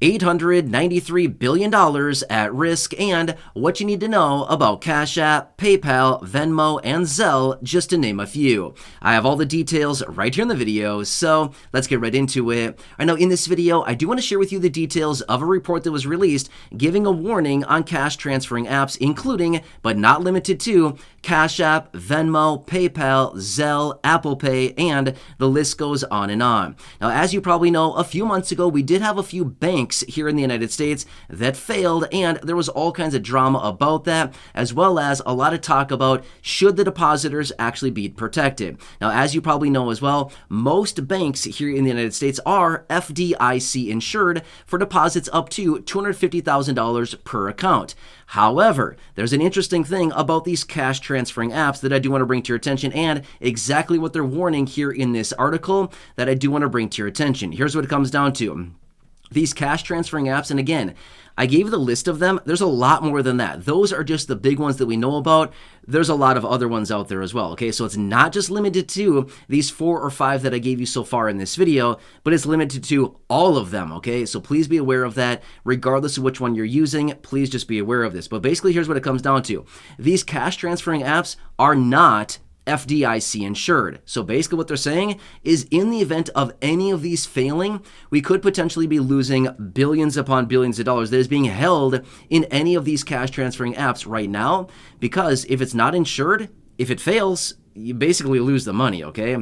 $893 billion at risk, and what you need to know about Cash App, PayPal, Venmo, and Zelle, just to name a few. I have all the details right here in the video, so let's get right into it. I know in this video, I do want to share with you the details of a report that was released giving a warning on cash transferring apps, including, but not limited to, Cash App, Venmo, PayPal, Zelle, Apple Pay, and the list goes on and on. Now, as you probably know, a few months ago, we did have a few banks here in the United States that failed, and there was all kinds of drama about that, as well as a lot of talk about should the depositors actually be protected. Now, as you probably know as well, most banks here in the United States are FDIC insured for deposits up to $250,000 per account. However, there's an interesting thing about these cash transferring apps that I do want to bring to your attention, and exactly what they're warning here in this article that I do want to bring to your attention. Here's what it comes down to. These cash transferring apps, and again, I gave you the list of them. There's a lot more than that. Those are just the big ones that we know about. There's a lot of other ones out there as well, okay? So it's not just limited to these 4 or 5 that I gave you so far in this video, but it's limited to all of them, okay? So please be aware of that. Regardless of which one you're using, please just be aware of this. But basically, here's what it comes down to. These cash transferring apps are not FDIC insured. So basically what they're saying is in the event of any of these failing, we could potentially be losing billions upon billions of dollars that is being held in any of these cash transferring apps right now, because if it's not insured, if it fails, you basically lose the money, okay?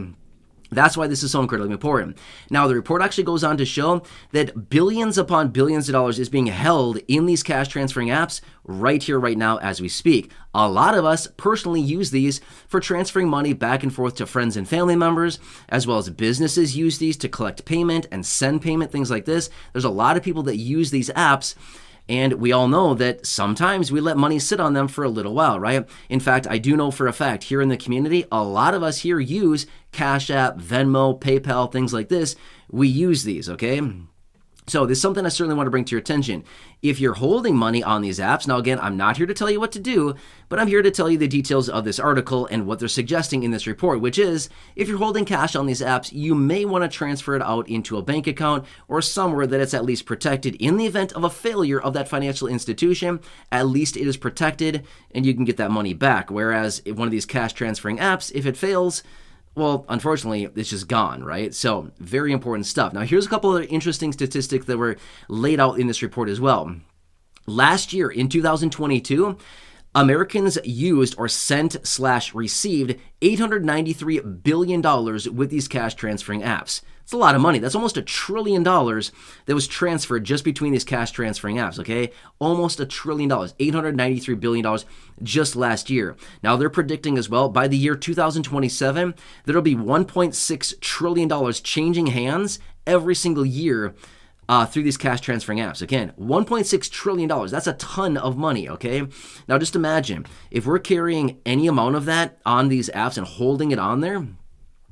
That's why this is so incredibly important. Now, the report actually goes on to show that billions upon billions of dollars is being held in these cash transferring apps right here, right now, as we speak. A lot of us personally use these for transferring money back and forth to friends and family members, as well as businesses use these to collect payment and send payment, things like this. There's a lot of people that use these apps. And we all know that sometimes we let money sit on them for a little while, right? In fact, I do know for a fact here in the community, a lot of us here use Cash App, Venmo, PayPal, things like this. We use these, okay? So this is something I certainly want to bring to your attention. If you're holding money on these apps, now again, I'm not here to tell you what to do, but I'm here to tell you the details of this article and what they're suggesting in this report, which is if you're holding cash on these apps, you may want to transfer it out into a bank account or somewhere that it's at least protected. In the event of a failure of that financial institution, at least it is protected and you can get that money back. Whereas if one of these cash transferring apps, if it fails, well, unfortunately, it's just gone, right? So very important stuff. Now, here's a couple of interesting statistics that were laid out in this report as well. Last year, in 2022, Americans used or sent/received $893 billion with these cash transferring apps. It's a lot of money. That's almost $1 trillion that was transferred just between these cash transferring apps, okay? Almost $1 trillion, $893 billion just last year. Now, they're predicting as well, by the year 2027, there'll be $1.6 trillion changing hands every single year through these cash transferring apps. Again, $1.6 trillion. That's a ton of money, okay? Now, just imagine, if we're carrying any amount of that on these apps and holding it on there,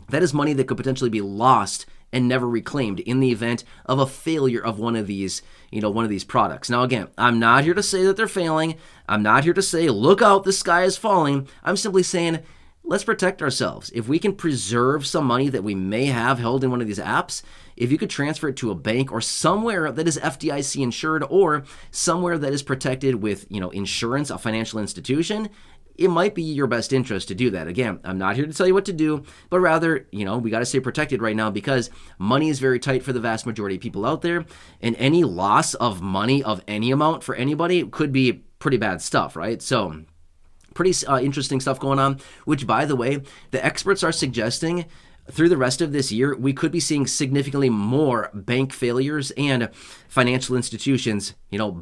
that is money that could potentially be lost and never reclaimed in the event of a failure of one of these, one of these products. Now, again, I'm not here to say that they're failing. I'm not here to say, look out, the sky is falling. I'm simply saying, let's protect ourselves. If we can preserve some money that we may have held in one of these apps, if you could transfer it to a bank or somewhere that is FDIC insured or somewhere that is protected with, insurance, a financial institution, it might be your best interest to do that. Again, I'm not here to tell you what to do, but rather, we got to stay protected right now because money is very tight for the vast majority of people out there, and any loss of money of any amount for anybody could be pretty bad stuff, right? So pretty interesting stuff going on, which, by the way, the experts are suggesting through the rest of this year, we could be seeing significantly more bank failures and financial institutions,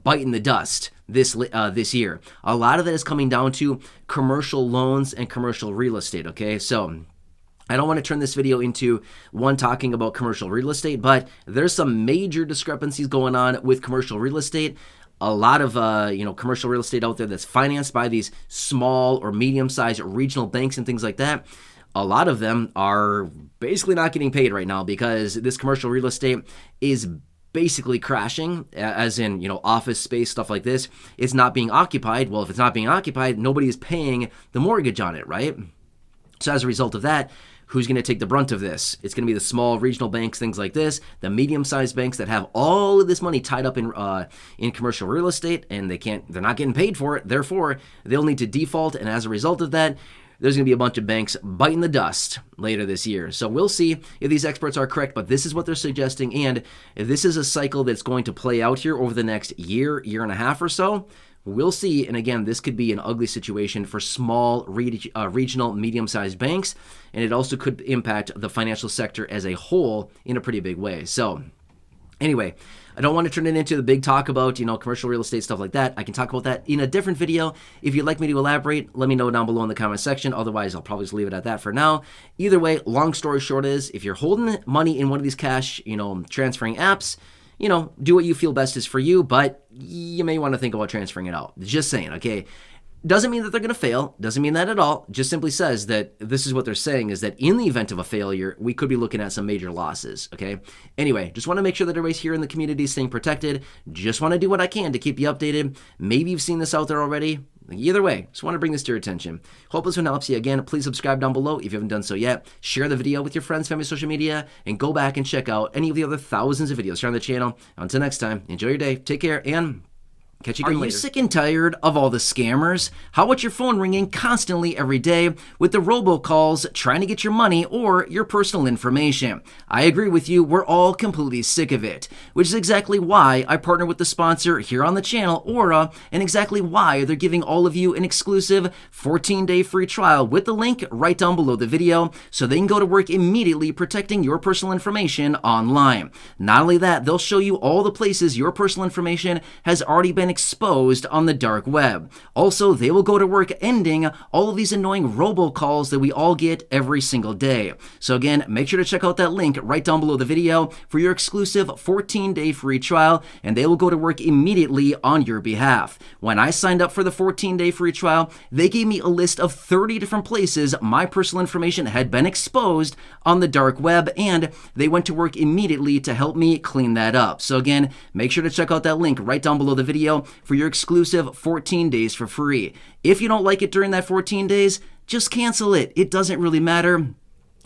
biting the dust this year. A lot of that is coming down to commercial loans and commercial real estate, okay? So I don't want to turn this video into one talking about commercial real estate, but there's some major discrepancies going on with commercial real estate. A lot of commercial real estate out there that's financed by these small or medium-sized regional banks and things like that. A lot of them are basically not getting paid right now because this commercial real estate is basically crashing, as in, office space, stuff like this. It's not being occupied. Well, if it's not being occupied, nobody is paying the mortgage on it, right? So as a result of that, who's going to take the brunt of this? It's going to be the small regional banks, things like this, the medium-sized banks that have all of this money tied up in commercial real estate, and they're not getting paid for it. Therefore, they'll need to default, and as a result of that, there's going to be a bunch of banks biting the dust later this year. So we'll see if these experts are correct, but this is what they're suggesting, and if this is a cycle that's going to play out here over the next year and a half or so, we'll see. And again, this could be an ugly situation for small regional medium-sized banks, and it also could impact the financial sector as a whole in a pretty big way. So anyway, I don't want to turn it into the big talk about, commercial real estate, stuff like that. I can talk about that in a different video. If you'd like me to elaborate, let me know down below in the comment section. Otherwise, I'll probably just leave it at that for now. Either way, long story short is, if you're holding money in one of these cash, transferring apps, do what you feel best is for you, but you may want to think about transferring it out. Just saying, okay? Doesn't mean that they're going to fail. Doesn't mean that at all. Just simply says that this is what they're saying, is that in the event of a failure, we could be looking at some major losses, okay? Anyway, just want to make sure that everybody's here in the community is staying protected. Just want to do what I can to keep you updated. Maybe you've seen this out there already. Either way, just want to bring this to your attention. Hope this one helps you. Again, please subscribe down below if you haven't done so yet. Share the video with your friends, family, social media, and go back and check out any of the other thousands of videos here on the channel. Until next time, enjoy your day, take care, and catch you again later. Are you sick and tired of all the scammers? How about your phone ringing constantly every day with the robocalls trying to get your money or your personal information? I agree with you, we're all completely sick of it, which is exactly why I partner with the sponsor here on the channel, Aura, and exactly why they're giving all of you an exclusive 14-day free trial with the link right down below the video, so they can go to work immediately protecting your personal information online. Not only that, they'll show you all the places your personal information has already been exposed on the dark web. Also, they will go to work ending all of these annoying robocalls that we all get every single day. So again, make sure to check out that link right down below the video for your exclusive 14-day free trial, and they will go to work immediately on your behalf. When I signed up for the 14-day free trial, they gave me a list of 30 different places my personal information had been exposed on the dark web, and they went to work immediately to help me clean that up. So again, make sure to check out that link right down below the video for your exclusive 14 days for free. If you don't like it during that 14 days, just cancel it. It doesn't really matter.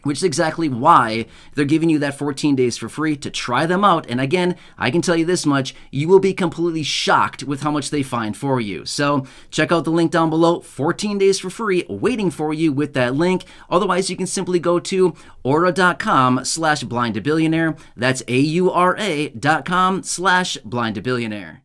Which is exactly why they're giving you that 14 days for free to try them out. And again, I can tell you this much, you will be completely shocked with how much they find for you. So check out the link down below, 14 days for free, waiting for you with that link. Otherwise, you can simply go to aura.com/blindtobillionaire. That's AURA.com/blindtobillionaire.